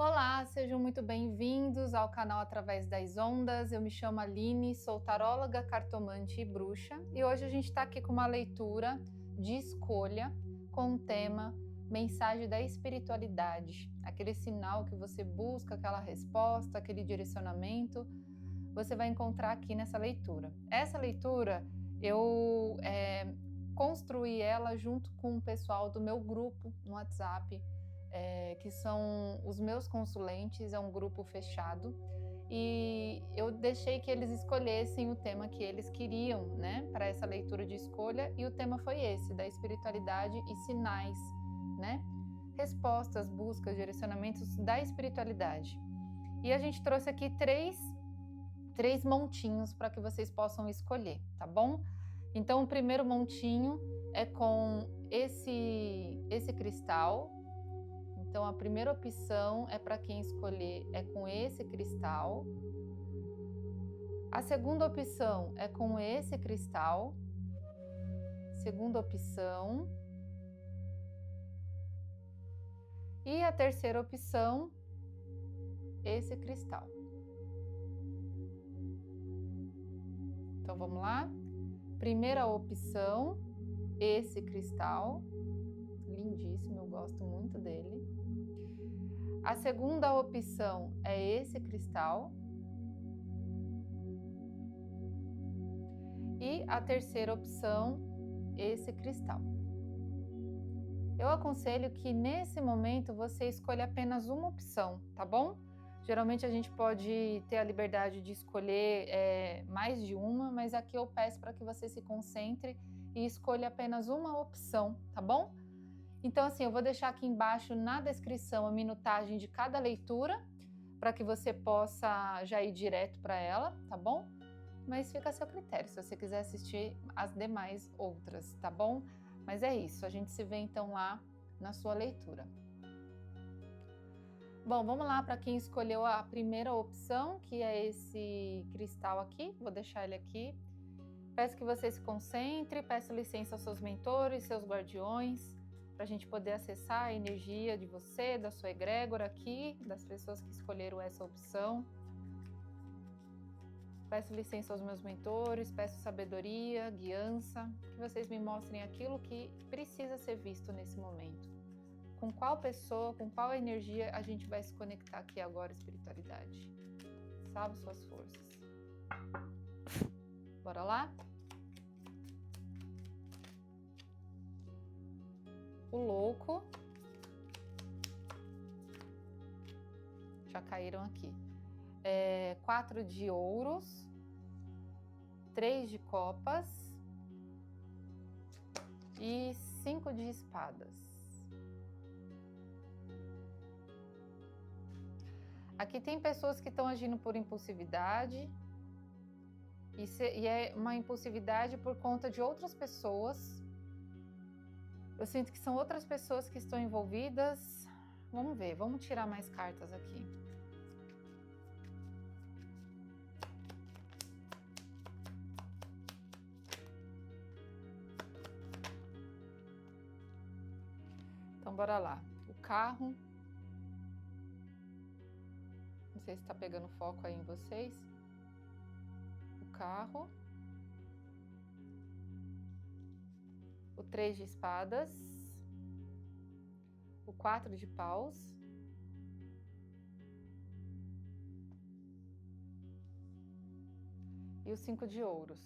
Olá, sejam muito bem-vindos ao canal Através das Ondas. Eu me chamo Aline, sou taróloga, cartomante e bruxa e hoje a gente está aqui com uma leitura de escolha com o tema Mensagem da Espiritualidade, aquele sinal que você busca, aquela resposta, aquele direcionamento, você vai encontrar aqui nessa leitura. Essa leitura eu construí ela junto com o pessoal do meu grupo no WhatsApp, que são os meus consulentes, é um grupo fechado, e eu deixei que eles escolhessem o tema que eles queriam, né, para essa leitura de escolha, e o tema foi esse, da espiritualidade e sinais, né, respostas, buscas, direcionamentos da espiritualidade. E a gente trouxe aqui três montinhos para que vocês possam escolher, tá bom? Então o primeiro montinho é com esse cristal. Então a primeira opção é para quem escolher é com esse cristal. A segunda opção é com esse cristal. Segunda opção. E a terceira opção, esse cristal. Então vamos lá? Primeira opção, esse cristal. Lindíssimo, eu gosto muito dele. A segunda opção é esse cristal. E a terceira opção, esse cristal. Eu aconselho que nesse momento você escolha apenas uma opção, tá bom? Geralmente a gente pode ter a liberdade de escolher mais de uma, mas aqui eu peço para que você se concentre e escolha apenas uma opção, tá bom? Então assim, eu vou deixar aqui embaixo na descrição a minutagem de cada leitura, para que você possa já ir direto para ela, tá bom? Mas fica a seu critério, se você quiser assistir as demais outras, tá bom? Mas é isso, a gente se vê então lá na sua leitura. Bom, vamos lá para quem escolheu a primeira opção, que é esse cristal aqui, vou deixar ele aqui. Peço que você se concentre, peço licença aos seus mentores, seus guardiões, para a gente poder acessar a energia de você, da sua egrégora aqui, das pessoas que escolheram essa opção. Peço licença aos meus mentores, peço sabedoria, guiança, que vocês me mostrem aquilo que precisa ser visto nesse momento. Com qual pessoa, com qual energia a gente vai se conectar aqui agora, espiritualidade? Salve suas forças. Bora lá? O louco. Já caíram aqui. 4 de ouros. 3 de copas. E 5 de espadas. Aqui tem pessoas que estão agindo por impulsividade. E é uma impulsividade por conta de outras pessoas. Eu sinto que são outras pessoas que estão envolvidas. Vamos ver, vamos tirar mais cartas aqui. Então bora lá. O carro. Não sei se está pegando foco aí em vocês. O carro. O 3 de espadas, o 4 de paus, e o 5 de ouros.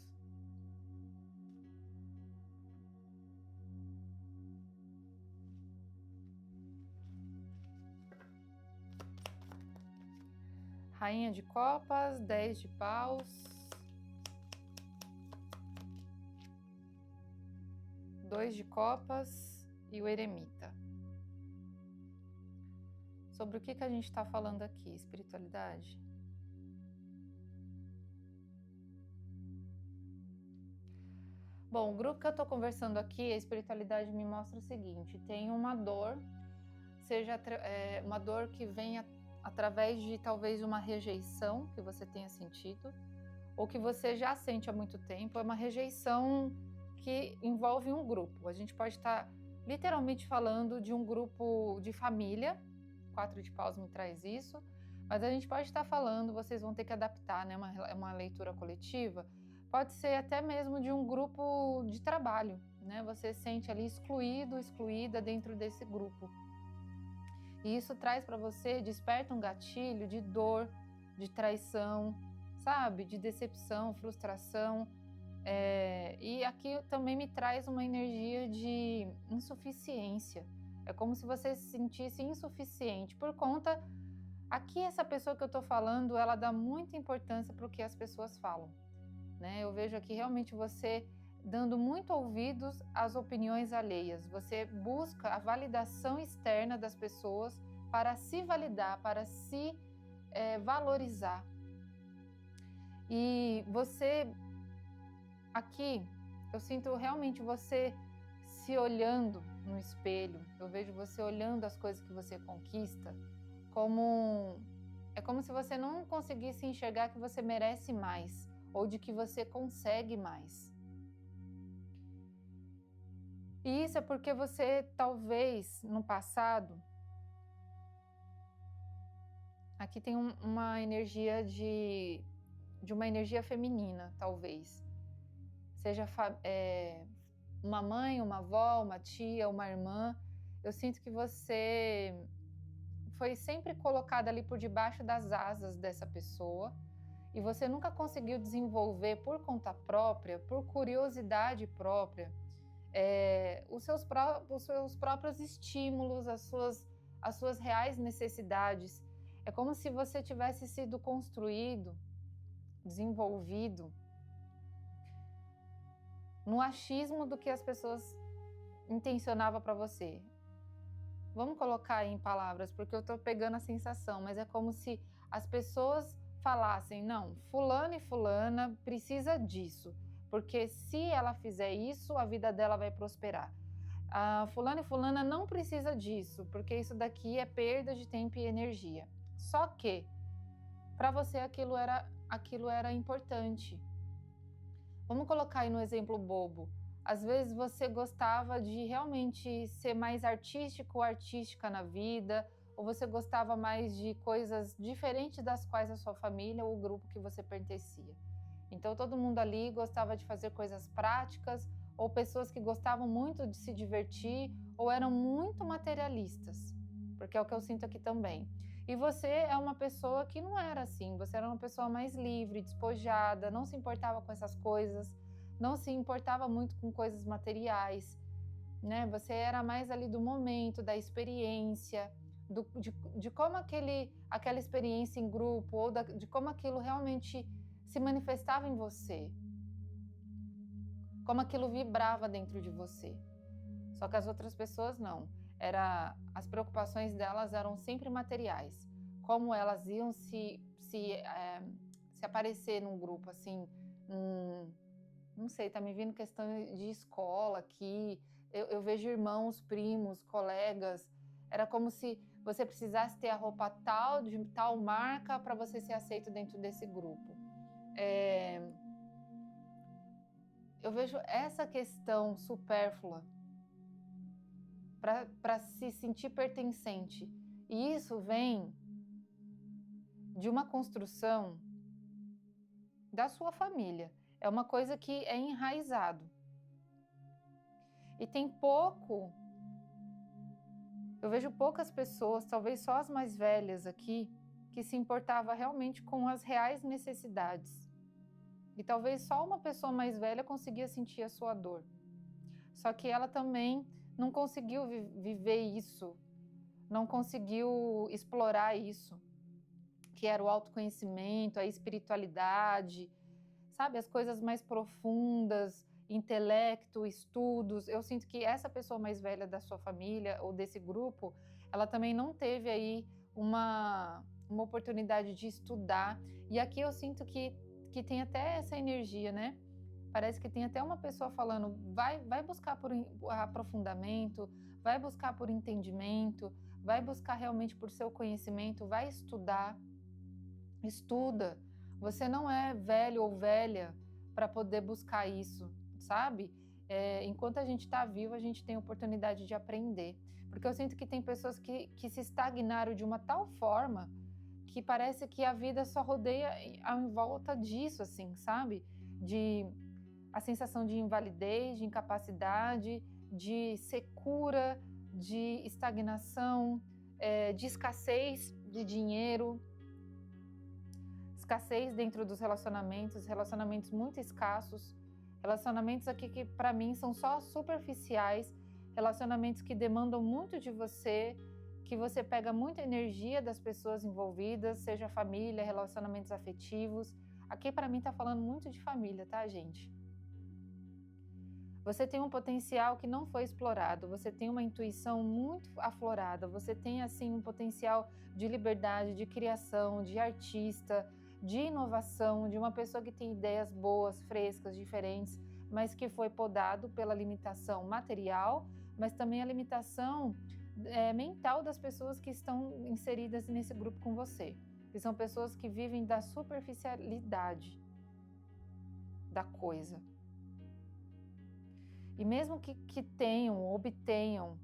Rainha de copas, 10 de paus, 2 de copas e o eremita. Sobre o que a gente está falando aqui, espiritualidade? Bom, o grupo que eu estou conversando aqui, a espiritualidade me mostra o seguinte: tem uma dor, seja uma dor que venha através de talvez uma rejeição que você tenha sentido, ou que você já sente há muito tempo, é uma rejeição que envolve um grupo. A gente pode estar literalmente falando de um grupo de família, 4 de paus me traz isso, mas a gente pode estar falando, vocês vão ter que adaptar, né? Uma leitura coletiva, pode ser até mesmo de um grupo de trabalho, né? Você se sente ali excluído, excluída dentro desse grupo. E isso traz para você, desperta um gatilho de dor, de traição, sabe? De decepção, frustração. E aqui também me traz uma energia de insuficiência. É como se você se sentisse insuficiente por conta... Aqui essa pessoa que eu estou falando, ela dá muita importância para o que as pessoas falam, né? Eu vejo aqui realmente você dando muito ouvidos às opiniões alheias. Você busca a validação externa das pessoas para se validar, para se valorizar. E você, aqui, eu sinto realmente você se olhando no espelho. Eu vejo você olhando as coisas que você conquista é como se você não conseguisse enxergar que você merece mais ou de que você consegue mais. E isso é porque você talvez no passado, aqui tem uma energia de uma energia feminina, talvez. Seja uma mãe, uma avó, uma tia, uma irmã. Eu sinto que você foi sempre colocada ali por debaixo das asas dessa pessoa e você nunca conseguiu desenvolver por conta própria, por curiosidade própria, os seus próprios estímulos, as suas reais necessidades. É como se você tivesse sido construído, desenvolvido no achismo do que as pessoas intencionavam para você. Vamos colocar aí em palavras, porque eu estou pegando a sensação, mas é como se as pessoas falassem, não, fulano e fulana precisa disso, porque se ela fizer isso, a vida dela vai prosperar. Fulano e fulana não precisa disso, porque isso daqui é perda de tempo e energia. Só que, para você, aquilo era importante. Vamos colocar aí no exemplo bobo. Às vezes você gostava de realmente ser mais artístico ou artística na vida, ou você gostava mais de coisas diferentes das quais a sua família ou o grupo que você pertencia. Então todo mundo ali gostava de fazer coisas práticas, ou pessoas que gostavam muito de se divertir, ou eram muito materialistas, porque é o que eu sinto aqui também. E você é uma pessoa que não era assim, você era uma pessoa mais livre, despojada, não se importava com essas coisas, não se importava muito com coisas materiais, né? Você era mais ali do momento, da experiência, de como aquela experiência em grupo, ou de como aquilo realmente se manifestava em você, como aquilo vibrava dentro de você. Só que as outras pessoas não. As preocupações delas eram sempre materiais. Como elas iam se aparecer num grupo, assim, não sei, tá me vindo questão de escola aqui, eu vejo irmãos, primos, colegas, era como se você precisasse ter a roupa tal, de tal marca, para você ser aceito dentro desse grupo. Eu vejo essa questão supérflua para se sentir pertencente. E isso vem de uma construção da sua família. É uma coisa que é enraizado. E eu vejo poucas pessoas, talvez só as mais velhas aqui, que se importava realmente com as reais necessidades. E talvez só uma pessoa mais velha conseguia sentir a sua dor. Só que ela também não conseguiu viver isso, não conseguiu explorar isso, que era o autoconhecimento, a espiritualidade, sabe, as coisas mais profundas, intelecto, estudos. Eu sinto que essa pessoa mais velha da sua família ou desse grupo, ela também não teve aí uma oportunidade de estudar. E aqui eu sinto que tem até essa energia, né? Parece que tem até uma pessoa falando, vai buscar por aprofundamento, vai buscar por entendimento, vai buscar realmente por seu conhecimento, vai estudar. Estuda. Você não é velho ou velha para poder buscar isso, sabe? Enquanto a gente está vivo, a gente tem a oportunidade de aprender. Porque eu sinto que tem pessoas que se estagnaram de uma tal forma que parece que a vida só rodeia em volta disso, assim, sabe? De a sensação de invalidez, de incapacidade, de secura, de estagnação, de escassez de dinheiro, escassez dentro dos relacionamentos muito escassos, relacionamentos aqui que para mim são só superficiais, relacionamentos que demandam muito de você, que você pega muita energia das pessoas envolvidas, seja família, relacionamentos afetivos. Aqui para mim tá falando muito de família, tá, gente? Você tem um potencial que não foi explorado, você tem uma intuição muito aflorada, você tem assim um potencial de liberdade, de criação, de artista, de inovação, de uma pessoa que tem ideias boas, frescas, diferentes, mas que foi podado pela limitação material, mas também a limitação mental das pessoas que estão inseridas nesse grupo com você, que são pessoas que vivem da superficialidade da coisa. E mesmo que obtenham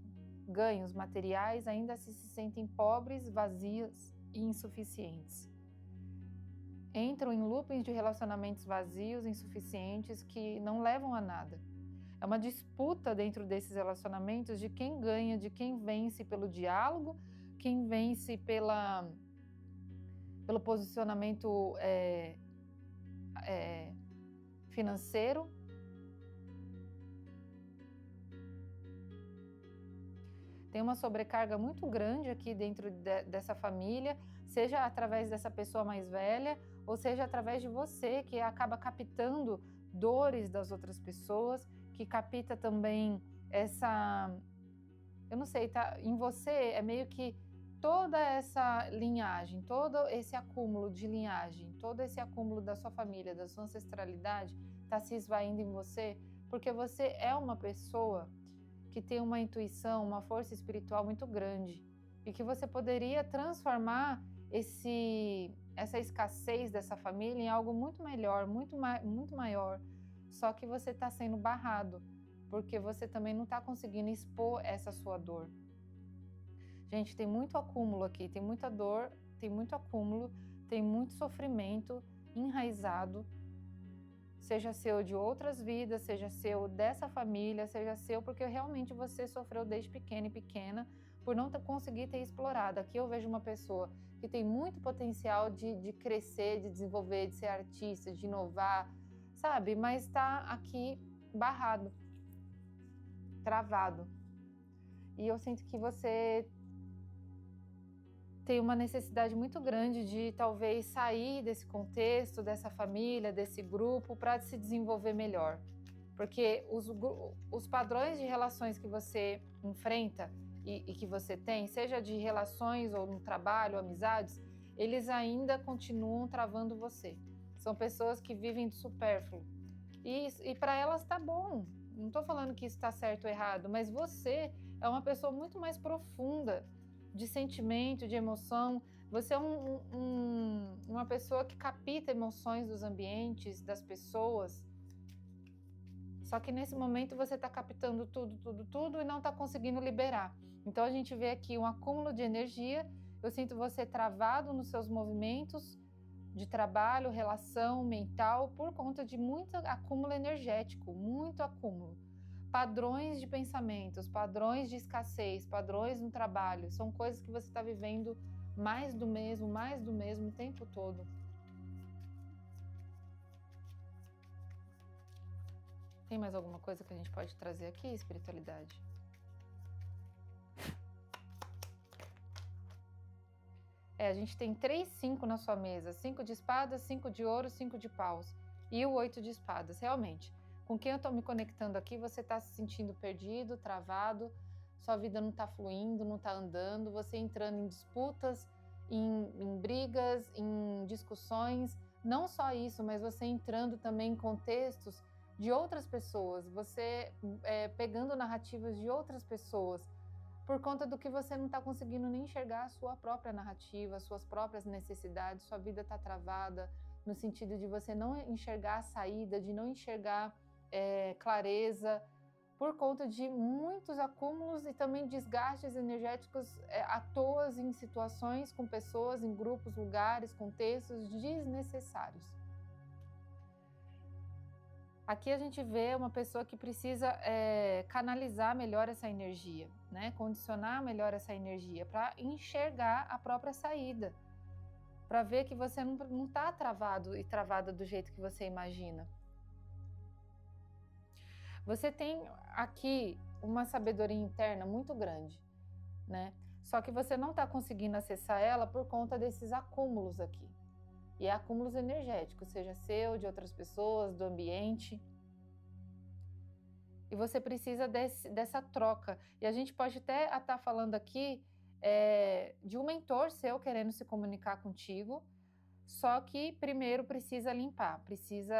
ganhos materiais, ainda se sentem pobres, vazias e insuficientes. Entram em loopings de relacionamentos vazios, insuficientes, que não levam a nada. É uma disputa dentro desses relacionamentos de quem ganha, de quem vence pelo diálogo, quem vence pelo posicionamento financeiro. Tem uma sobrecarga muito grande aqui dentro dessa família, seja através dessa pessoa mais velha, ou seja através de você, que acaba captando dores das outras pessoas, que capta também eu não sei, tá? Em você é meio que toda essa linhagem, todo esse acúmulo de linhagem, todo esse acúmulo da sua família, da sua ancestralidade, está se esvaindo em você, porque você é uma pessoa que tem uma intuição, uma força espiritual muito grande e que você poderia transformar essa escassez dessa família em algo muito melhor, muito maior, só que você está sendo barrado, porque você também não está conseguindo expor essa sua dor. Gente, tem muito acúmulo aqui, tem muita dor, tem muito acúmulo, tem muito sofrimento enraizado, seja seu de outras vidas, seja seu dessa família, seja seu porque realmente você sofreu desde pequeno e pequena por não conseguir ter explorado. Aqui eu vejo uma pessoa que tem muito potencial de crescer, de desenvolver, de ser artista, de inovar, sabe? Mas está aqui barrado, travado. E eu sinto que você tem uma necessidade muito grande de talvez sair desse contexto, dessa família, desse grupo, para se desenvolver melhor. Porque os padrões de relações que você enfrenta e que você tem, seja de relações ou no trabalho, amizades, eles ainda continuam travando você. São pessoas que vivem do supérfluo. E para elas tá bom. Não estou falando que isso está certo ou errado, mas você é uma pessoa muito mais profunda de sentimento, de emoção. Você é uma pessoa que capta emoções dos ambientes, das pessoas. Só que nesse momento você está captando tudo e não está conseguindo liberar. Então a gente vê aqui um acúmulo de energia. Eu sinto você travado nos seus movimentos de trabalho, relação, mental, por conta de muito acúmulo energético, muito acúmulo. Padrões de pensamentos, padrões de escassez, padrões no trabalho, são coisas que você está vivendo mais do mesmo o tempo todo. Tem mais alguma coisa que a gente pode trazer aqui, espiritualidade? A gente tem 3 5 na sua mesa, 5 de espadas, 5 de ouro, 5 de paus e o 8 de espadas, realmente. Com quem eu estou me conectando aqui, você está se sentindo perdido, travado, sua vida não está fluindo, não está andando, você entrando em disputas, em brigas, em discussões, não só isso, mas você entrando também em contextos de outras pessoas, você pegando narrativas de outras pessoas, por conta do que você não está conseguindo nem enxergar a sua própria narrativa, as suas próprias necessidades, sua vida está travada, no sentido de você não enxergar a saída, de não enxergar clareza, por conta de muitos acúmulos e também desgastes energéticos à toa em situações, com pessoas, em grupos, lugares, contextos desnecessários. Aqui a gente vê uma pessoa que precisa canalizar melhor essa energia, né? Condicionar melhor essa energia para enxergar a própria saída, para ver que você não está travado e travada do jeito que você imagina. Você tem aqui uma sabedoria interna muito grande, né? Só que você não está conseguindo acessar ela por conta desses acúmulos aqui. E é acúmulos energéticos, seja seu, de outras pessoas, do ambiente. E você precisa dessa troca. E a gente pode até estar falando aqui de um mentor seu querendo se comunicar contigo, só que primeiro precisa limpar, precisa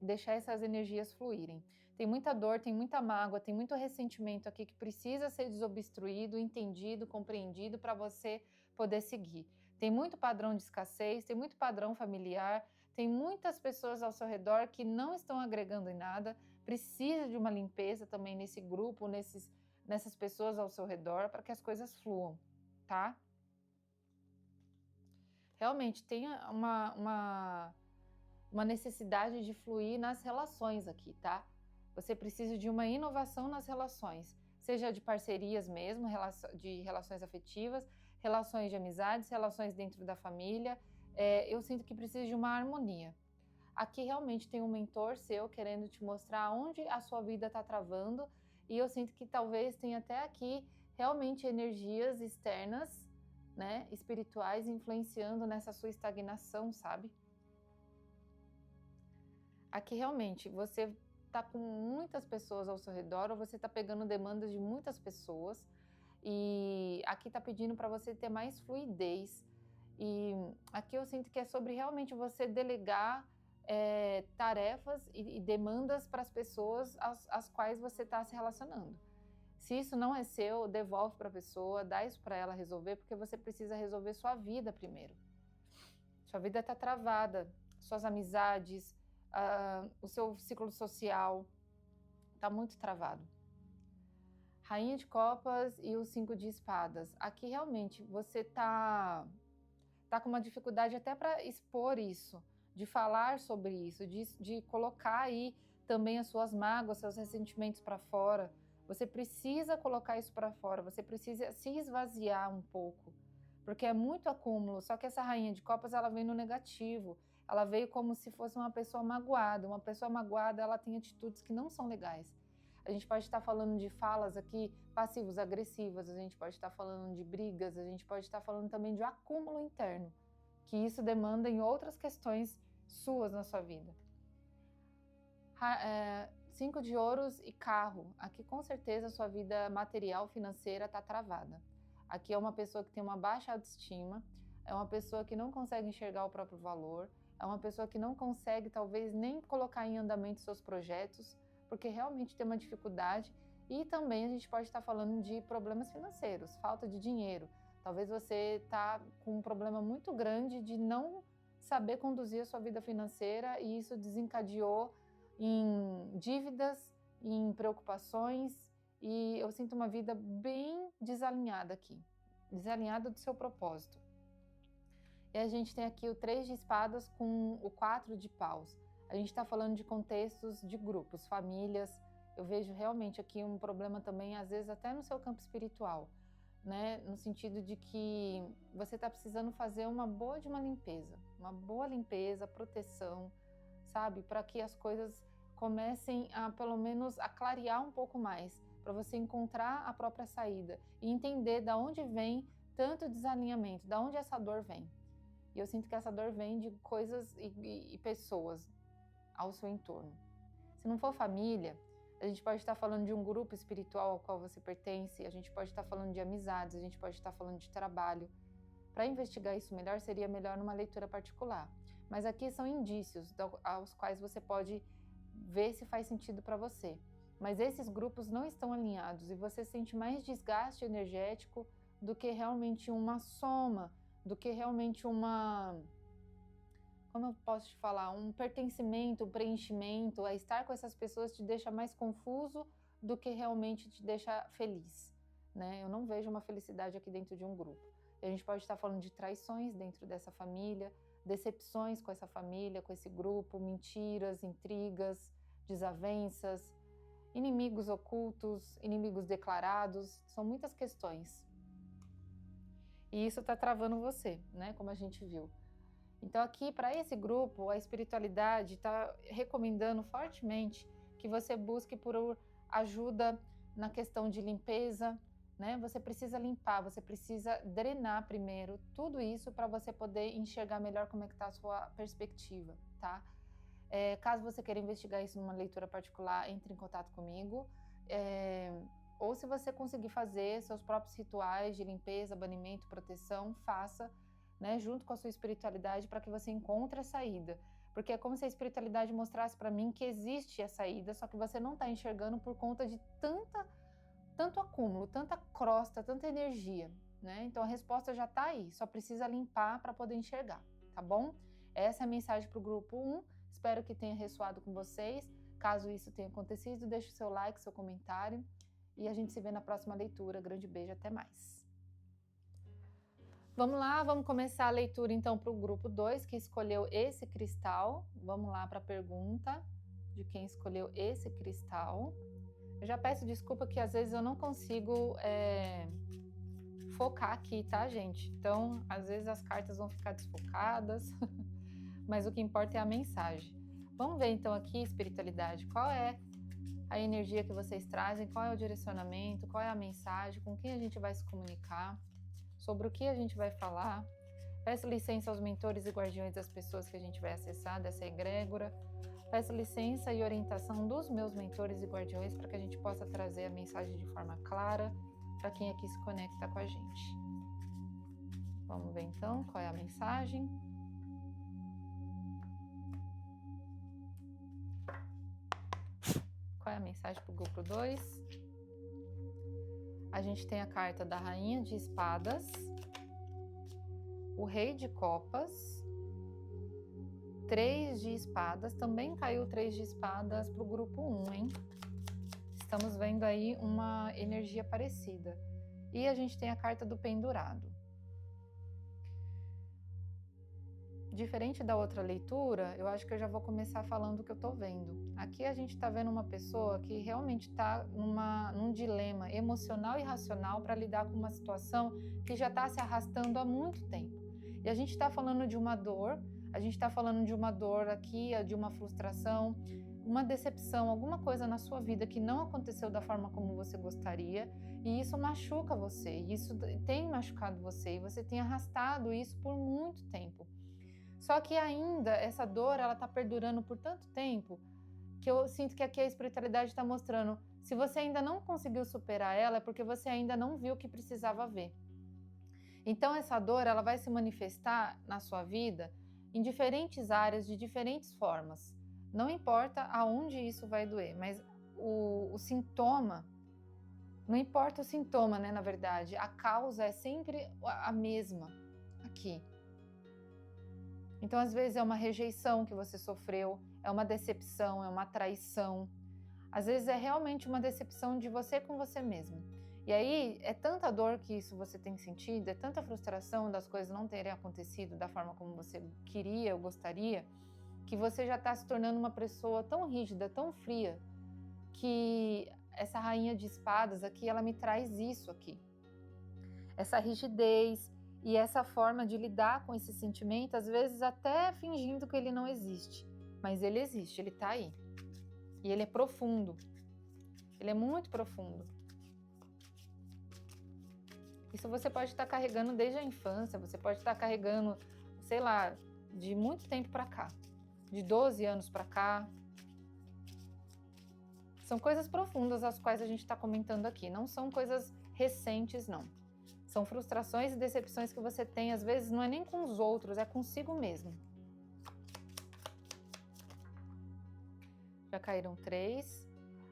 deixar essas energias fluírem. Tem muita dor, tem muita mágoa, tem muito ressentimento aqui que precisa ser desobstruído, entendido, compreendido para você poder seguir. Tem muito padrão de escassez, tem muito padrão familiar, tem muitas pessoas ao seu redor que não estão agregando em nada, precisa de uma limpeza também nesse grupo, nessas pessoas ao seu redor para que as coisas fluam, tá? Realmente tem uma necessidade de fluir nas relações aqui, tá? Você precisa de uma inovação nas relações, seja de parcerias mesmo, de relações afetivas, relações de amizades, relações dentro da família. Eu sinto que precisa de uma harmonia. Aqui realmente tem um mentor seu querendo te mostrar onde a sua vida está travando, e eu sinto que talvez tenha até aqui realmente energias externas, né, espirituais, influenciando nessa sua estagnação, sabe? Aqui realmente você está com muitas pessoas ao seu redor, ou você está pegando demandas de muitas pessoas, e aqui está pedindo para você ter mais fluidez. E aqui eu sinto que é sobre realmente você delegar tarefas e demandas para as pessoas às quais você está se relacionando. Se isso não é seu, devolve para a pessoa, dá isso para ela resolver, porque você precisa resolver sua vida primeiro. Sua vida está travada, suas amizades, o seu ciclo social está muito travado. Rainha de Copas e o 5 de Espadas. Aqui realmente você tá com uma dificuldade até para expor isso, de falar sobre isso, de colocar aí também as suas mágoas, seus ressentimentos para fora. Você precisa colocar isso para fora, você precisa se esvaziar um pouco, porque é muito acúmulo. Só que essa Rainha de Copas, ela vem no negativo. Ela veio como se fosse uma pessoa magoada. Uma pessoa magoada, ela tem atitudes que não são legais. A gente pode estar falando de falas aqui passivos, agressivas, a gente pode estar falando de brigas, a gente pode estar falando também de acúmulo interno, que isso demanda em outras questões suas na sua vida. 5 de ouros e carro. Aqui com certeza a sua vida material, financeira está travada. Aqui é uma pessoa que tem uma baixa autoestima, é uma pessoa que não consegue enxergar o próprio valor, é uma pessoa que não consegue talvez nem colocar em andamento seus projetos, porque realmente tem uma dificuldade. E também a gente pode estar falando de problemas financeiros, falta de dinheiro. Talvez você está com um problema muito grande de não saber conduzir a sua vida financeira, e isso desencadeou em dívidas, em preocupações, e eu sinto uma vida bem desalinhada aqui, desalinhada do seu propósito. E a gente tem aqui o 3 de espadas com o 4 de paus. A gente está falando de contextos de grupos, famílias. Eu vejo realmente aqui um problema também, às vezes até no seu campo espiritual, né? No sentido de que você está precisando fazer uma boa limpeza, proteção, sabe? Para que as coisas comecem a, pelo menos, a clarear um pouco mais, para você encontrar a própria saída e entender da onde vem tanto desalinhamento, da onde essa dor vem. E eu sinto que essa dor vem de coisas e pessoas ao seu entorno. Se não for família, a gente pode estar falando de um grupo espiritual ao qual você pertence, a gente pode estar falando de amizades, a gente pode estar falando de trabalho. Para investigar isso melhor, seria melhor numa leitura particular. Mas aqui são indícios aos quais você pode ver se faz sentido para você. Mas esses grupos não estão alinhados e você sente mais desgaste energético do que realmente uma soma, do que realmente uma como eu posso te falar, um pertencimento, um preenchimento, estar com essas pessoas te deixa mais confuso do que realmente te deixa feliz, né? Eu não vejo uma felicidade aqui dentro de um grupo. A gente pode estar falando de traições dentro dessa família, decepções com essa família, com esse grupo, mentiras, intrigas, desavenças, inimigos ocultos, inimigos declarados, são muitas questões. E isso está travando você, né? Como a gente viu. Então aqui, para esse grupo, a espiritualidade está recomendando fortemente que você busque por ajuda na questão de limpeza, né? Você precisa limpar, você precisa drenar primeiro tudo isso para você poder enxergar melhor como é que está a sua perspectiva, tá? Caso você queira investigar isso numa leitura particular, entre em contato comigo. Ou se você conseguir fazer seus próprios rituais de limpeza, banimento, proteção, faça, né, junto com a sua espiritualidade para que você encontre a saída. Porque é como se a espiritualidade mostrasse para mim que existe a saída, só que você não está enxergando por conta de tanto acúmulo, tanta crosta, tanta energia, né? Então a resposta já está aí, só precisa limpar para poder enxergar, tá bom? Essa é a mensagem para o grupo 1, espero que tenha ressoado com vocês. Caso isso tenha acontecido, deixe o seu like, seu comentário e a gente se vê na próxima leitura. Grande beijo, até mais. Vamos lá, vamos começar a leitura então para o grupo 2, que escolheu esse cristal. Vamos lá para a pergunta de quem escolheu esse cristal. Eu já peço desculpa que às vezes eu não consigo focar aqui, tá, gente? Então, às vezes as cartas vão ficar desfocadas, mas o que importa é a mensagem. Vamos ver então aqui, espiritualidade, qual é a energia que vocês trazem, qual é o direcionamento, qual é a mensagem, com quem a gente vai se comunicar, sobre o que a gente vai falar. Peço licença aos mentores e guardiões das pessoas que a gente vai acessar, dessa egrégora. Peço licença e orientação dos meus mentores e guardiões para que a gente possa trazer a mensagem de forma clara para quem aqui se conecta com a gente. Vamos ver então qual é a mensagem. Qual é a mensagem para o grupo 2? A gente tem a carta da Rainha de Espadas, o Rei de Copas, 3 de Espadas, também caiu 3 de Espadas para o grupo 1, hein? Estamos vendo aí uma energia parecida. E a gente tem a carta do Pendurado. Diferente da outra leitura, eu acho que eu já vou começar falando o que eu tô vendo. Aqui a gente tá vendo uma pessoa que realmente tá num dilema emocional e racional para lidar com uma situação que já tá se arrastando há muito tempo. E a gente tá falando de uma dor, a gente tá falando de uma dor aqui, de uma frustração, uma decepção, alguma coisa na sua vida que não aconteceu da forma como você gostaria, e isso machuca você, e isso tem machucado você, e você tem arrastado isso por muito tempo. Só que ainda essa dor, ela tá perdurando por tanto tempo que eu sinto que aqui a espiritualidade está mostrando, se você ainda não conseguiu superar ela, é porque você ainda não viu o que precisava ver. Então essa dor, ela vai se manifestar na sua vida em diferentes áreas, de diferentes formas. Não importa aonde isso vai doer, mas o sintoma, não importa o sintoma, né, na verdade, a causa é sempre a mesma aqui. Então, às vezes é uma rejeição que você sofreu, é uma decepção, é uma traição. Às vezes é realmente uma decepção de você com você mesmo. E aí, é tanta dor que isso você tem sentido, é tanta frustração das coisas não terem acontecido da forma como você queria ou gostaria, que você já está se tornando uma pessoa tão rígida, tão fria, que essa rainha de espadas aqui, ela me traz isso aqui. Essa rigidez, e essa forma de lidar com esse sentimento, às vezes até fingindo que ele não existe. Mas ele existe, ele está aí. E ele é profundo. Ele é muito profundo. Isso você pode estar carregando desde a infância, você pode estar carregando, sei lá, de muito tempo para cá. De 12 anos para cá. São coisas profundas as quais a gente está comentando aqui. Não são coisas recentes, não. São frustrações e decepções que você tem, às vezes não é nem com os outros, é consigo mesmo. Já caíram 3.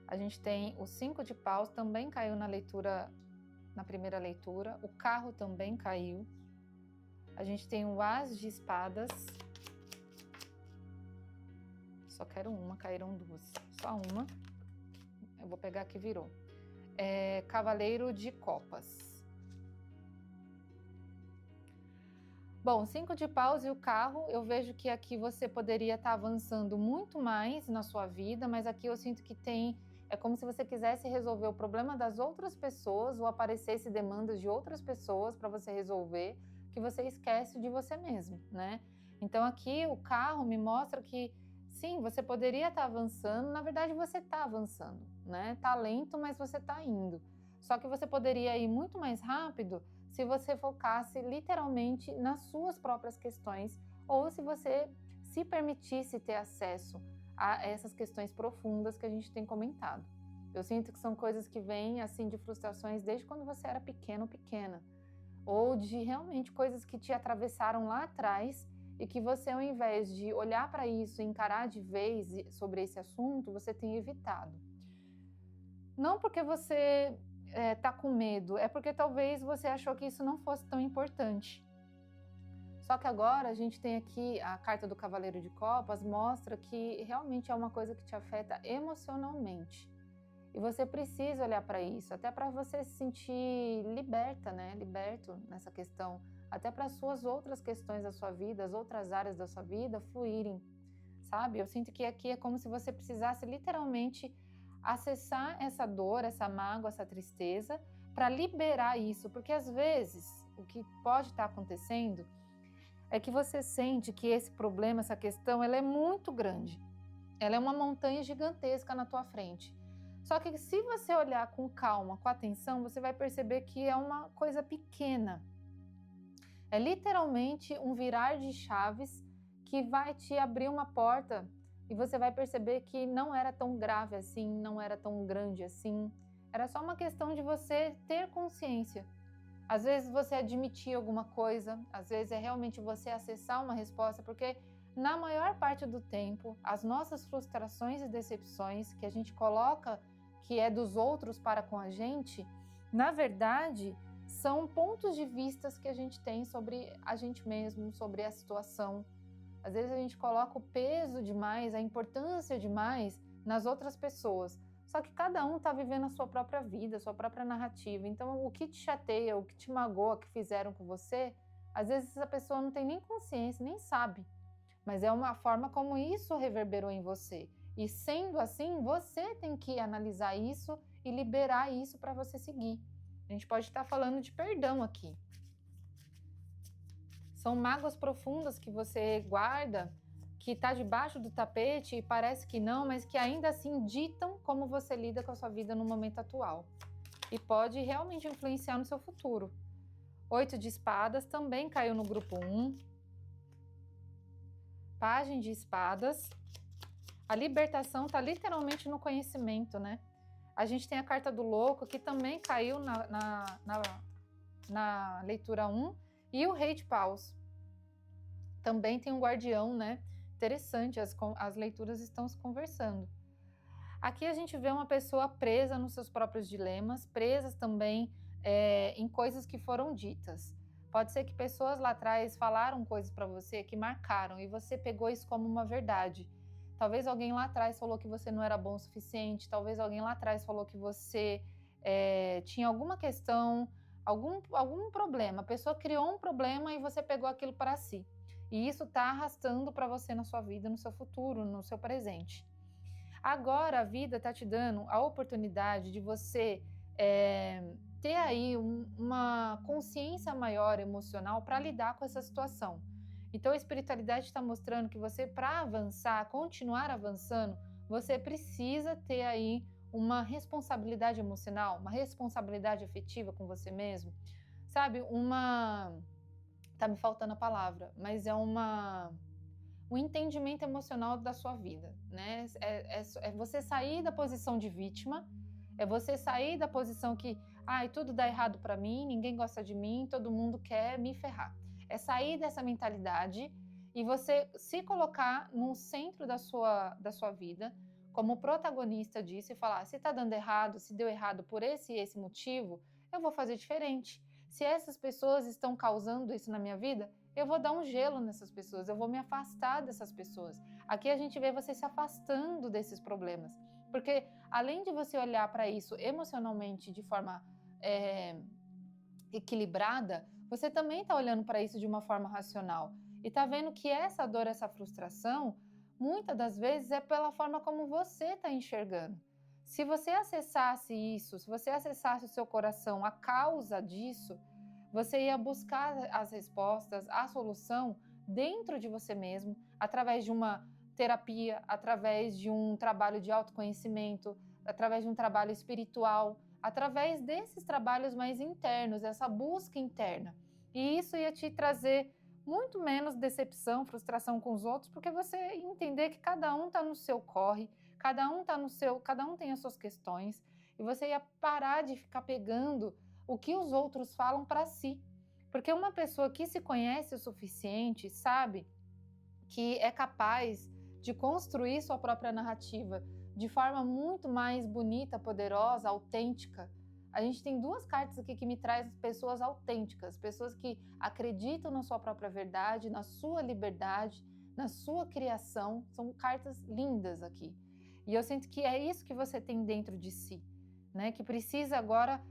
A gente tem o 5 de paus, também caiu na leitura, na primeira leitura. O carro também caiu. A gente tem o as de espadas. só quero uma, caíram duas. Só uma. Eu vou pegar que virou. Cavaleiro de Copas. Bom, 5 de paus e o carro, eu vejo que aqui você poderia estar avançando muito mais na sua vida, mas aqui eu sinto que é como se você quisesse resolver o problema das outras pessoas ou aparecesse demandas de outras pessoas para você resolver, que você esquece de você mesmo, né? Então aqui o carro me mostra que sim, você poderia estar avançando, na verdade você está avançando, né? Tá lento, mas você está indo. Só que você poderia ir muito mais rápido se você focasse literalmente nas suas próprias questões ou se você se permitisse ter acesso a essas questões profundas que a gente tem comentado. Eu sinto que são coisas que vêm assim de frustrações desde quando você era pequeno ou pequena, ou de realmente coisas que te atravessaram lá atrás e que você, ao invés de olhar para isso e encarar de vez sobre esse assunto, você tem evitado. Não porque você tá com medo, é porque talvez você achou que isso não fosse tão importante. Só que agora a gente tem aqui a carta do Cavaleiro de Copas, mostra que realmente é uma coisa que te afeta emocionalmente. E você precisa olhar para isso, até para você se sentir liberta, né? Liberto nessa questão, até para as suas outras questões da sua vida, as outras áreas da sua vida fluírem, sabe? Eu sinto que aqui é como se você precisasse literalmente acessar essa dor, essa mágoa, essa tristeza, para liberar isso, porque às vezes o que pode estar acontecendo é que você sente que esse problema, essa questão, ela é muito grande, ela é uma montanha gigantesca na tua frente. Só que se você olhar com calma, com atenção, você vai perceber que é uma coisa pequena. É literalmente um virar de chaves que vai te abrir uma porta e você vai perceber que não era tão grave assim, não era tão grande assim. Era só uma questão de você ter consciência. Às vezes você admitir alguma coisa, às vezes é realmente você acessar uma resposta, porque na maior parte do tempo, as nossas frustrações e decepções que a gente coloca que é dos outros para com a gente, na verdade, são pontos de vistas que a gente tem sobre a gente mesmo, sobre a situação. Às vezes a gente coloca o peso demais, a importância demais nas outras pessoas. Só que cada um está vivendo a sua própria vida, a sua própria narrativa. Então, o que te chateia, o que te magoa, o que fizeram com você, às vezes essa pessoa não tem nem consciência, nem sabe. Mas é uma forma como isso reverberou em você. E sendo assim, você tem que analisar isso e liberar isso para você seguir. A gente pode estar falando de perdão aqui. São mágoas profundas que você guarda, que está debaixo do tapete e parece que não, mas que ainda assim ditam como você lida com a sua vida no momento atual. E pode realmente influenciar no seu futuro. 8 de espadas também caiu no grupo 1. Pagem de espadas. A libertação está literalmente no conhecimento, né? A gente tem a carta do louco, que também caiu na leitura 1. E o rei de paus. Também tem um guardião, né? Interessante, as leituras estão se conversando. Aqui a gente vê uma pessoa presa nos seus próprios dilemas, presas também em coisas que foram ditas. Pode ser que pessoas lá atrás falaram coisas para você que marcaram e você pegou isso como uma verdade. Talvez alguém lá atrás falou que você não era bom o suficiente, talvez alguém lá atrás falou que você tinha alguma questão, algum problema. A pessoa criou um problema e você pegou aquilo para si. E isso está arrastando para você na sua vida, no seu futuro, no seu presente. Agora a vida está te dando a oportunidade de você ter aí uma consciência maior emocional para lidar com essa situação. Então a espiritualidade está mostrando que você, para avançar, continuar avançando, você precisa ter aí uma responsabilidade emocional, uma responsabilidade afetiva com você mesmo, sabe? Tá me faltando a palavra, mas é um entendimento emocional da sua vida, né? É você sair da posição de vítima, é você sair da posição que, tudo dá errado para mim, ninguém gosta de mim, todo mundo quer me ferrar. É sair dessa mentalidade e você se colocar no centro da sua vida, como protagonista disso e falar, se tá dando errado, se deu errado por esse e esse motivo, eu vou fazer diferente. Se essas pessoas estão causando isso na minha vida, eu vou dar um gelo nessas pessoas, eu vou me afastar dessas pessoas. Aqui a gente vê você se afastando desses problemas, porque além de você olhar para isso emocionalmente de forma equilibrada, você também está olhando para isso de uma forma racional e está vendo que essa dor, essa frustração, muitas das vezes é pela forma como você está enxergando. Se você acessasse isso, se você acessasse o seu coração, a causa disso, você ia buscar as respostas, a solução dentro de você mesmo, através de uma terapia, através de um trabalho de autoconhecimento, através de um trabalho espiritual, através desses trabalhos mais internos, essa busca interna. E isso ia te trazer muito menos decepção, frustração com os outros, porque você ia entender que cada um está no seu corre, cada um tem as suas questões, e você ia parar de ficar pegando o que os outros falam para si. Porque uma pessoa que se conhece o suficiente, sabe que é capaz de construir sua própria narrativa de forma muito mais bonita, poderosa, autêntica. A gente tem duas cartas aqui que me trazem pessoas autênticas, pessoas que acreditam na sua própria verdade, na sua liberdade, na sua criação. São cartas lindas aqui. E eu sinto que é isso que você tem dentro de si, né? Que precisa agora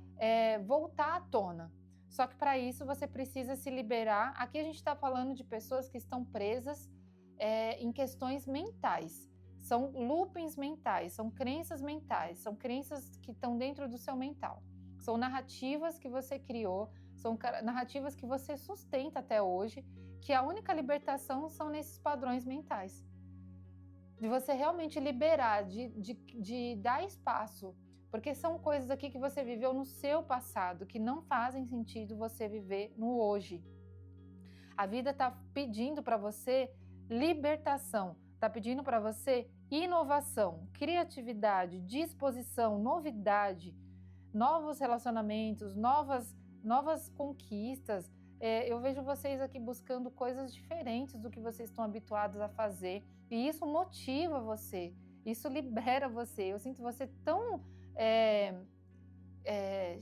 voltar à tona. Só que para isso você precisa se liberar. Aqui a gente está falando de pessoas que estão presas em questões mentais. São loopings mentais, são crenças mentais, são crenças que estão dentro do seu mental. São narrativas que você criou, são narrativas que você sustenta até hoje, que a única libertação são nesses padrões mentais. De você realmente liberar, de dar espaço, porque são coisas aqui que você viveu no seu passado, que não fazem sentido você viver no hoje. A vida está pedindo para você libertação, está pedindo para você inovação, criatividade, disposição, novidade, novos relacionamentos, novas conquistas. Eu vejo vocês aqui buscando coisas diferentes do que vocês estão habituados a fazer, e isso motiva você, isso libera você. Eu sinto você tão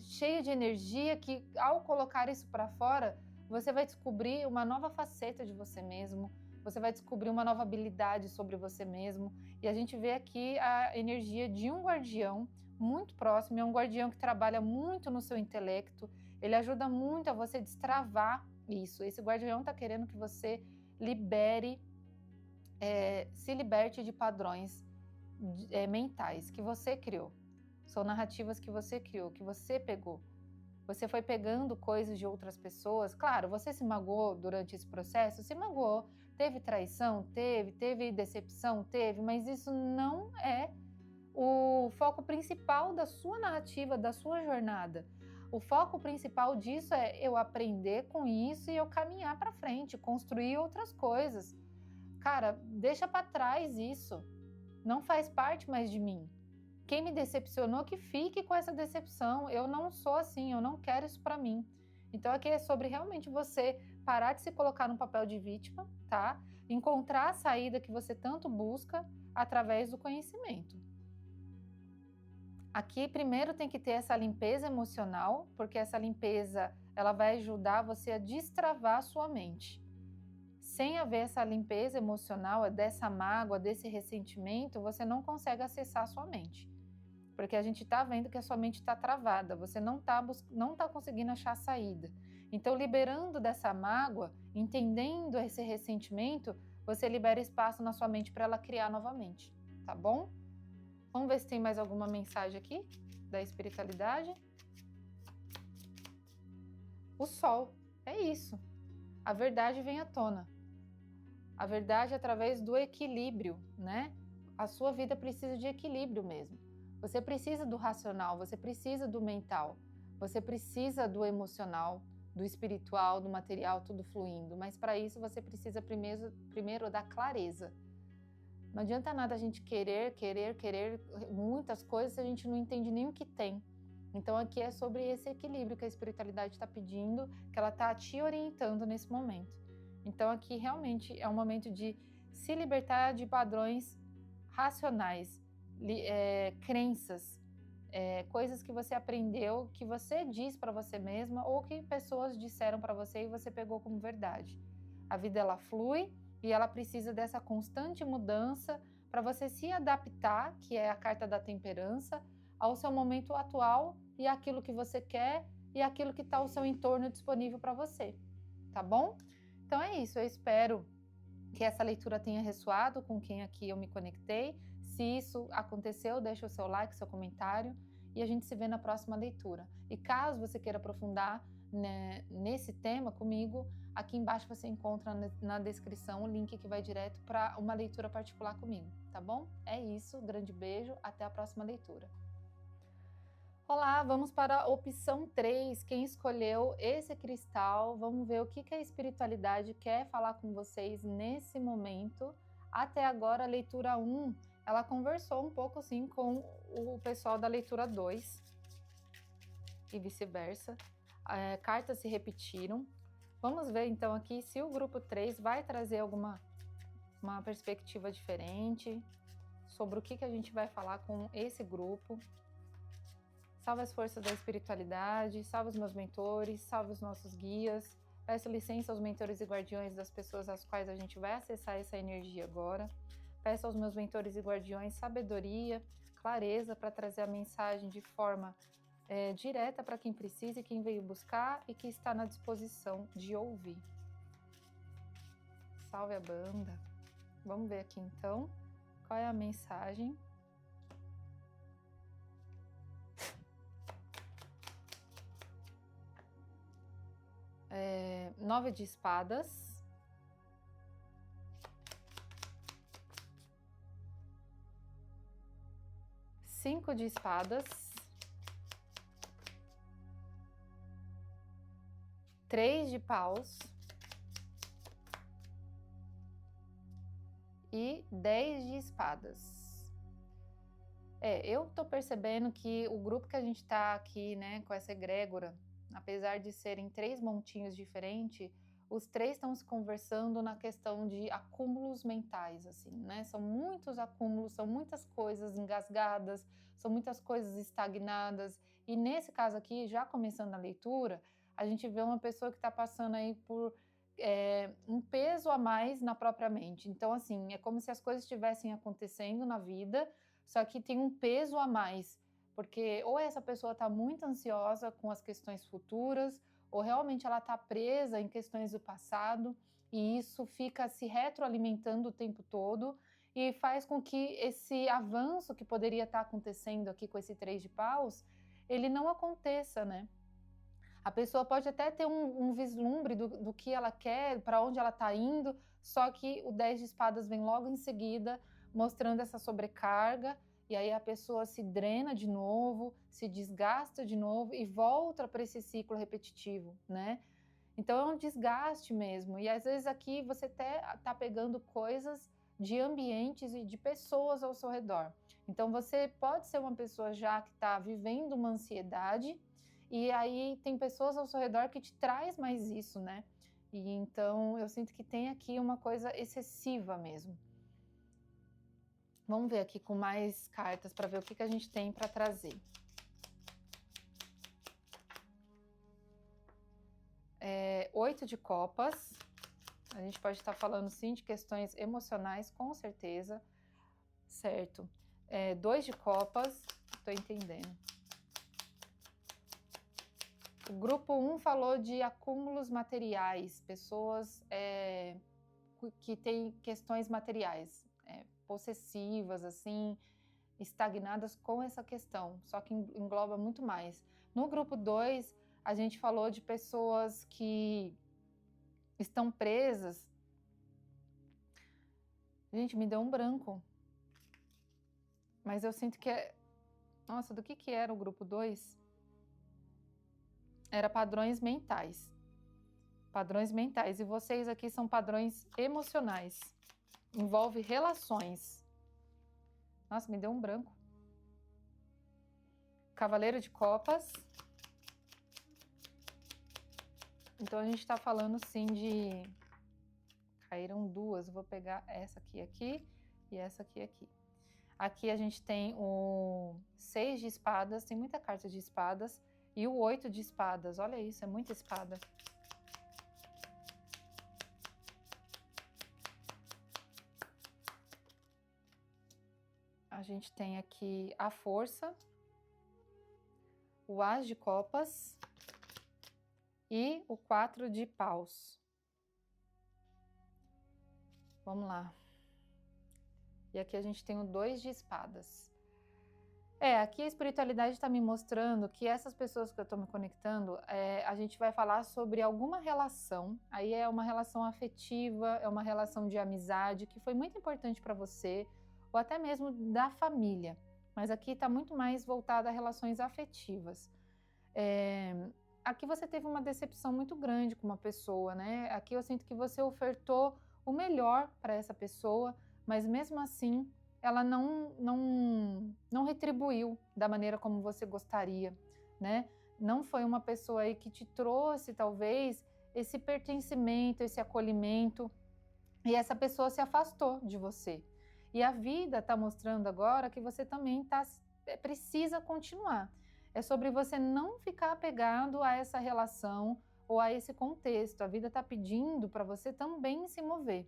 cheio de energia que, ao colocar isso para fora, você vai descobrir uma nova faceta de você mesmo, você vai descobrir uma nova habilidade sobre você mesmo. E a gente vê aqui a energia de um guardião muito próximo, é um guardião que trabalha muito no seu intelecto, ele ajuda muito a você destravar isso. Esse guardião está querendo que você se liberte de padrões mentais que você criou. São narrativas que você criou, que você pegou. Você foi pegando coisas de outras pessoas. Claro, você se magoou durante esse processo, se magoou, teve traição, teve decepção, mas isso não é o foco principal da sua narrativa, da sua jornada. O foco principal disso é eu aprender com isso e eu caminhar para frente, construir outras coisas. Cara, deixa para trás isso. Não faz parte mais de mim. Quem me decepcionou, que fique com essa decepção. Eu não sou assim, eu não quero isso para mim. Então aqui é sobre realmente você parar de se colocar no papel de vítima, tá? Encontrar a saída que você tanto busca através do conhecimento. Aqui primeiro tem que ter essa limpeza emocional, porque essa limpeza ela vai ajudar você a destravar a sua mente. Sem haver essa limpeza emocional, dessa mágoa, desse ressentimento, você não consegue acessar a sua mente. Porque a gente está vendo que a sua mente está travada, você não tá conseguindo achar a saída. Então, liberando dessa mágoa, entendendo esse ressentimento, você libera espaço na sua mente para ela criar novamente, tá bom? Vamos ver se tem mais alguma mensagem aqui da espiritualidade. O sol, é isso. A verdade vem à tona. A verdade através do equilíbrio, né? A sua vida precisa de equilíbrio mesmo. Você precisa do racional, você precisa do mental, você precisa do emocional, do espiritual, do material, tudo fluindo. Mas para isso você precisa primeiro da clareza. Não adianta nada a gente querer muitas coisas se a gente não entende nem o que tem. Então aqui é sobre esse equilíbrio que a espiritualidade está pedindo, que ela está te orientando nesse momento. Então aqui realmente é um momento de se libertar de padrões racionais, crenças coisas que você aprendeu, que você diz para você mesma ou que pessoas disseram para você e você pegou como verdade. A vida ela flui e ela precisa dessa constante mudança para você se adaptar, que é a carta da temperança, ao seu momento atual e aquilo que você quer e aquilo que está ao seu entorno disponível para você, tá bom? Então é isso, eu espero que essa leitura tenha ressoado com quem aqui eu me conectei. Se isso aconteceu, deixa o seu like, seu comentário e a gente se vê na próxima leitura. E caso você queira aprofundar, né, nesse tema comigo, aqui embaixo você encontra na descrição o link que vai direto para uma leitura particular comigo, tá bom? É isso, grande beijo, até a próxima leitura. Olá, vamos para a opção 3, quem escolheu esse cristal, vamos ver o que a espiritualidade quer falar com vocês nesse momento. Até agora, a leitura 1, ela conversou um pouco assim com o pessoal da leitura 2 e vice-versa. Cartas se repetiram. Vamos ver então aqui se o grupo 3 vai trazer uma perspectiva diferente sobre o que a gente vai falar com esse grupo. Salve as forças da espiritualidade, salve os meus mentores, salve os nossos guias. Peço licença aos mentores e guardiões das pessoas às quais a gente vai acessar essa energia agora. Peço aos meus mentores e guardiões sabedoria, clareza para trazer a mensagem de forma direta para quem precisa e quem veio buscar e que está na disposição de ouvir. Salve a banda. Vamos ver aqui então qual é a mensagem. Nove de espadas. Cinco de espadas. Três de paus. E 10 de espadas. Eu tô percebendo que o grupo que a gente tá aqui, né, com essa egrégora, apesar de serem 3 montinhos diferentes, os 3 estão se conversando na questão de acúmulos mentais, assim, né? São muitos acúmulos, são muitas coisas engasgadas, são muitas coisas estagnadas. E nesse caso aqui, já começando a leitura, a gente vê uma pessoa que está passando aí por um peso a mais na própria mente. Então, assim, é como se as coisas estivessem acontecendo na vida, só que tem um peso a mais. Porque ou essa pessoa está muito ansiosa com as questões futuras, ou realmente ela está presa em questões do passado, e isso fica se retroalimentando o tempo todo, e faz com que esse avanço que poderia estar acontecendo aqui com esse 3 de paus, ele não aconteça, né? A pessoa pode até ter um vislumbre do que ela quer, para onde ela está indo, só que o 10 de espadas vem logo em seguida, mostrando essa sobrecarga, e aí a pessoa se drena de novo, se desgasta de novo e volta para esse ciclo repetitivo, né? Então é um desgaste mesmo. E às vezes aqui você até está pegando coisas de ambientes e de pessoas ao seu redor. Então você pode ser uma pessoa já que está vivendo uma ansiedade, e aí tem pessoas ao seu redor que te traz mais isso, né? E então eu sinto que tem aqui uma coisa excessiva mesmo. Vamos ver aqui com mais cartas para ver o que a gente tem para trazer. Oito de copas. A gente pode estar falando sim de questões emocionais, com certeza. Certo. 2 de copas. Estou entendendo. O grupo 1 falou de acúmulos materiais, pessoas que têm questões materiais, possessivas, assim, estagnadas com essa questão, só que engloba muito mais. No grupo 2, a gente falou de pessoas que estão presas. Gente, me deu um branco. Mas eu sinto que Nossa, do que era o grupo 2? Era padrões mentais. Padrões mentais. E vocês aqui são padrões emocionais. Envolve relações. Nossa, me deu um branco. Cavaleiro de copas. Então a gente tá falando sim de... Caíram duas. Eu vou pegar essa aqui e essa aqui. Aqui a gente tem o 6 de espadas, tem muita carta de espadas, e o 8 de espadas. Olha isso, é muita espada. A gente tem aqui a força, o as de copas e o 4 de paus. Vamos lá. E aqui a gente tem o 2 de espadas. Aqui a espiritualidade está me mostrando que essas pessoas que eu estou me conectando, a gente vai falar sobre alguma relação, aí é uma relação afetiva, é uma relação de amizade, que foi muito importante para você, ou até mesmo da família, mas aqui está muito mais voltada a relações afetivas. Aqui você teve uma decepção muito grande com uma pessoa, né? Aqui eu sinto que você ofertou o melhor para essa pessoa, mas mesmo assim ela não retribuiu da maneira como você gostaria, né? Não foi uma pessoa aí que te trouxe, talvez, esse pertencimento, esse acolhimento, e essa pessoa se afastou de você. E a vida está mostrando agora que você também precisa continuar. É sobre você não ficar apegado a essa relação ou a esse contexto. A vida está pedindo para você também se mover.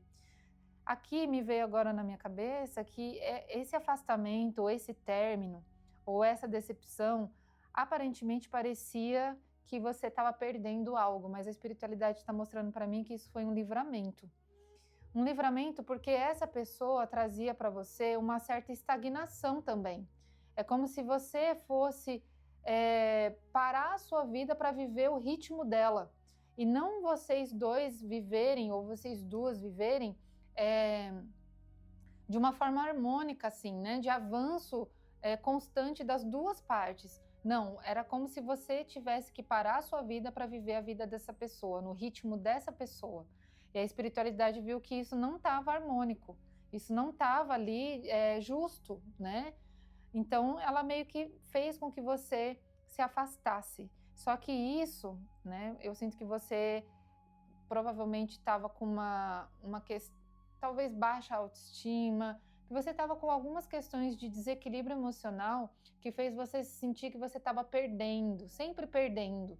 Aqui me veio agora na minha cabeça que esse afastamento, ou esse término, ou essa decepção, aparentemente parecia que você estava perdendo algo, mas a espiritualidade está mostrando para mim que isso foi um livramento. Um livramento porque essa pessoa trazia para você uma certa estagnação também. É como se você fosse parar a sua vida para viver o ritmo dela. E não vocês dois viverem, ou vocês duas viverem, de uma forma harmônica, assim, né? De avanço constante das duas partes. Não, era como se você tivesse que parar a sua vida para viver a vida dessa pessoa, no ritmo dessa pessoa. E a espiritualidade viu que isso não estava harmônico, isso não estava ali justo, né? Então, ela meio que fez com que você se afastasse. Só que isso, né? Eu sinto que você provavelmente estava com uma questão, talvez baixa autoestima, que você estava com algumas questões de desequilíbrio emocional que fez você sentir que você estava perdendo, sempre perdendo.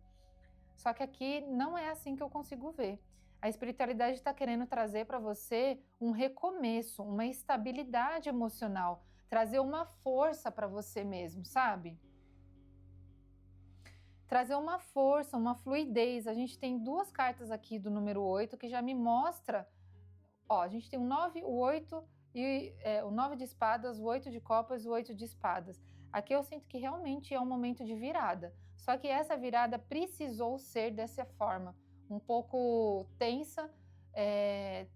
Só que aqui não é assim que eu consigo ver. A espiritualidade está querendo trazer para você um recomeço, uma estabilidade emocional, trazer uma força para você mesmo, sabe? Trazer uma força, uma fluidez. A gente tem duas cartas aqui do número 8 que já me mostra. Ó, a gente tem o 9, o 8 e o 9 de espadas, o 8 de copas e o 8 de espadas. Aqui eu sinto que realmente é um momento de virada. Só que essa virada precisou ser dessa forma, um pouco tensa,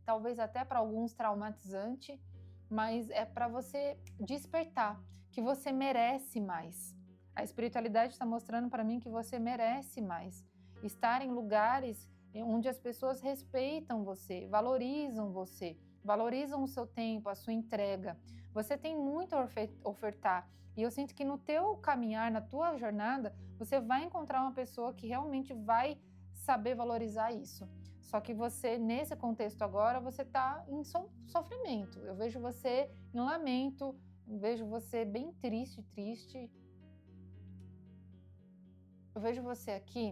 talvez até para alguns traumatizante, mas é para você despertar, que você merece mais. A espiritualidade está mostrando para mim que você merece mais. Estar em lugares onde as pessoas respeitam você, valorizam o seu tempo, a sua entrega. Você tem muito a ofertar. E eu sinto que no teu caminhar, na tua jornada, você vai encontrar uma pessoa que realmente vai saber valorizar isso. Só que você, nesse contexto agora, você está em sofrimento. Eu vejo você em lamento, eu vejo você bem triste. Eu vejo você aqui,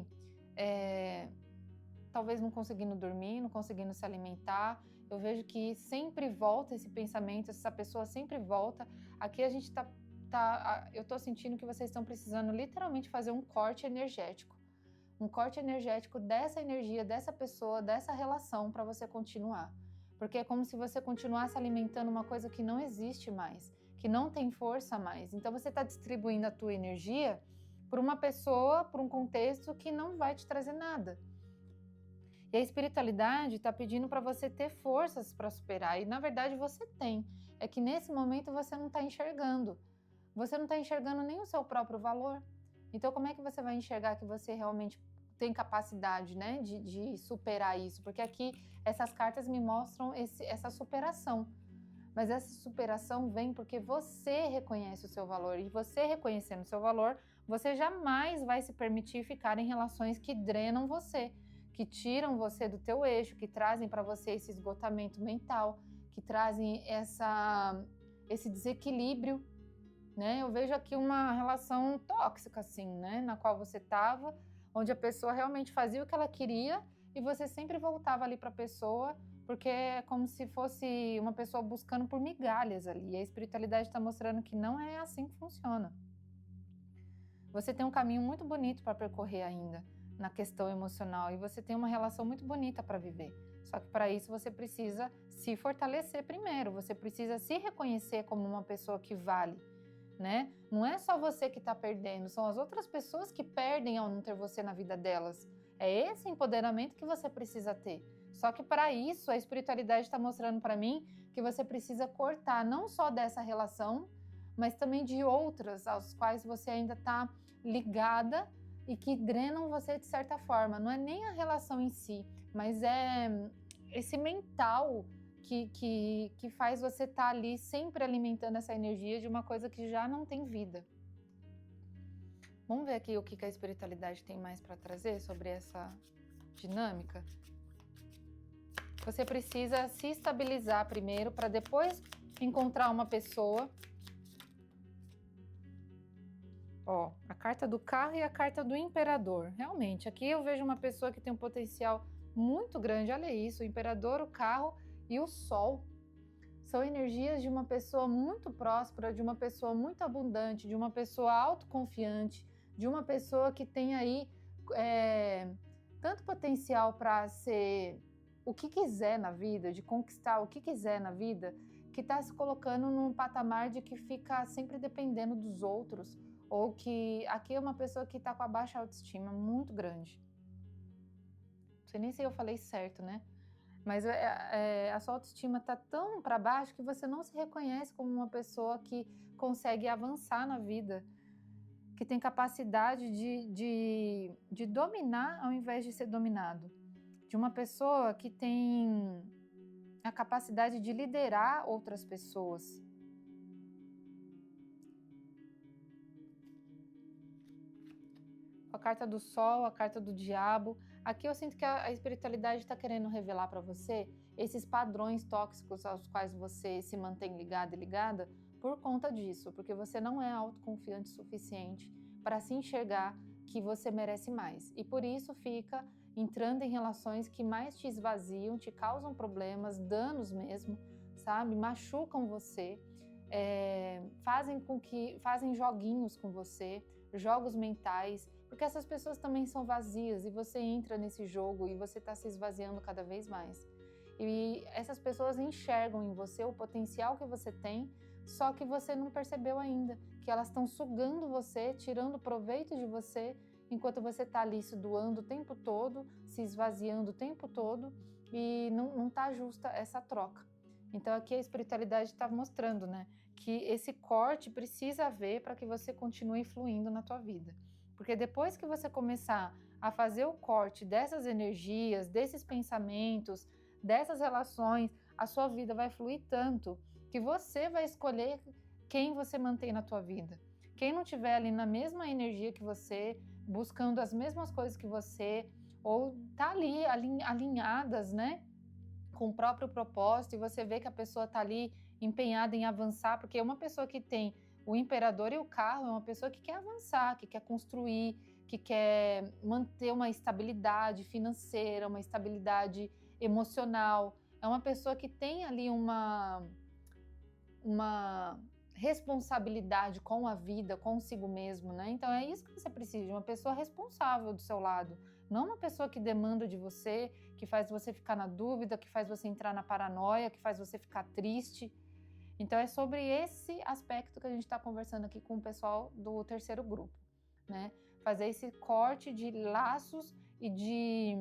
talvez não conseguindo dormir, não conseguindo se alimentar. Eu vejo que sempre volta esse pensamento, essa pessoa sempre volta. Aqui a gente eu estou sentindo que vocês estão precisando literalmente fazer um corte energético. Um corte energético dessa energia, dessa pessoa, dessa relação para você continuar. Porque é como se você continuasse alimentando uma coisa que não existe mais, que não tem força mais. Então você está distribuindo a tua energia por uma pessoa, por um contexto que não vai te trazer nada. E a espiritualidade está pedindo para você ter forças para superar. E na verdade você tem. É que nesse momento você não está enxergando. Você não está enxergando nem o seu próprio valor. Então como é que você vai enxergar que você realmente tem capacidade, né, de superar isso? Porque aqui essas cartas me mostram essa superação. Mas essa superação vem porque você reconhece o seu valor. E você reconhecendo o seu valor, você jamais vai se permitir ficar em relações que drenam você, que tiram você do teu eixo, que trazem para você esse esgotamento mental, que trazem esse desequilíbrio, né? Eu vejo aqui uma relação tóxica, assim, né? Na qual você estava, onde a pessoa realmente fazia o que ela queria e você sempre voltava ali para a pessoa, porque é como se fosse uma pessoa buscando por migalhas ali. E a espiritualidade está mostrando que não é assim que funciona. Você tem um caminho muito bonito para percorrer ainda na questão emocional e você tem uma relação muito bonita para viver. Só que para isso você precisa se fortalecer primeiro, você precisa se reconhecer como uma pessoa que vale, né? Não é só você que está perdendo, são as outras pessoas que perdem ao não ter você na vida delas. É esse empoderamento que você precisa ter. Só que para isso a espiritualidade está mostrando para mim que você precisa cortar não só dessa relação, mas também de outras aos quais você ainda está ligada e que drenam você de certa forma. Não é nem a relação em si, mas é esse mental que faz você estar ali sempre alimentando essa energia de uma coisa que já não tem vida. Vamos ver aqui o que a espiritualidade tem mais para trazer sobre essa dinâmica? Você precisa se estabilizar primeiro para depois encontrar uma pessoa. Ó, a carta do carro e a carta do imperador. Realmente, aqui eu vejo uma pessoa que tem um potencial muito grande. Olha isso, o imperador, o carro e o sol. São energias de uma pessoa muito próspera, de uma pessoa muito abundante, de uma pessoa autoconfiante, de uma pessoa que tem aí tanto potencial para ser o que quiser na vida, de conquistar o que quiser na vida, que está se colocando num patamar de que fica sempre dependendo dos outros, ou que aqui é uma pessoa que está com a baixa autoestima muito grande. Não sei nem se eu falei certo, né? Mas a sua autoestima está tão para baixo que você não se reconhece como uma pessoa que consegue avançar na vida, que tem capacidade de dominar ao invés de ser dominado. De uma pessoa que tem a capacidade de liderar outras pessoas. A carta do sol, a carta do diabo. Aqui eu sinto que a espiritualidade está querendo revelar para você esses padrões tóxicos aos quais você se mantém ligado e ligada por conta disso, porque você não é autoconfiante o suficiente para se enxergar que você merece mais. E por isso fica entrando em relações que mais te esvaziam, te causam problemas, danos mesmo, sabe? Machucam você, fazem joguinhos com você, jogos mentais, porque essas pessoas também são vazias e você entra nesse jogo e você está se esvaziando cada vez mais. E essas pessoas enxergam em você o potencial que você tem, só que você não percebeu ainda, que elas estão sugando você, tirando proveito de você, enquanto você está ali se doando o tempo todo, se esvaziando o tempo todo, e não está justa essa troca. Então aqui a espiritualidade está mostrando, né, que esse corte precisa haver para que você continue fluindo na tua vida. Porque depois que você começar a fazer o corte dessas energias, desses pensamentos, dessas relações, a sua vida vai fluir tanto que você vai escolher quem você mantém na tua vida. Quem não estiver ali na mesma energia que você, buscando as mesmas coisas que você, ou tá ali alinhadas, né, com o próprio propósito, e você vê que a pessoa tá ali empenhada em avançar, porque uma pessoa que tem o imperador e o carro é uma pessoa que quer avançar, que quer construir, que quer manter uma estabilidade financeira, uma estabilidade emocional. É uma pessoa que tem ali uma responsabilidade com a vida, consigo mesmo, né? Então é isso que você precisa, de uma pessoa responsável do seu lado, não uma pessoa que demanda de você, que faz você ficar na dúvida, que faz você entrar na paranoia, que faz você ficar triste. Então é sobre esse aspecto que a gente está conversando aqui com o pessoal do terceiro grupo, né? Fazer esse corte de laços e de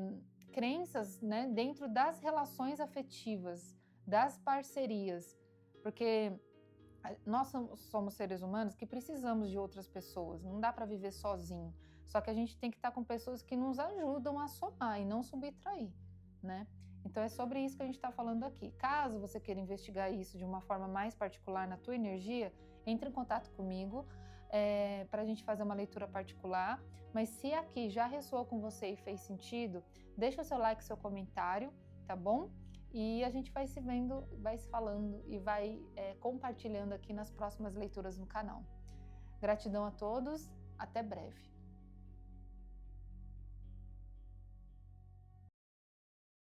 crenças, né, dentro das relações afetivas, das parcerias, porque nós somos seres humanos que precisamos de outras pessoas, não dá para viver sozinho, só que a gente tem que estar com pessoas que nos ajudam a somar e não subtrair, né? Então é sobre isso que a gente está falando aqui. Caso você queira investigar isso de uma forma mais particular na tua energia, entre em contato comigo para a gente fazer uma leitura particular. Mas se aqui já ressoou com você e fez sentido, deixa o seu like, seu comentário, tá bom? E a gente vai se vendo, vai se falando e vai compartilhando aqui nas próximas leituras no canal. Gratidão a todos, até breve.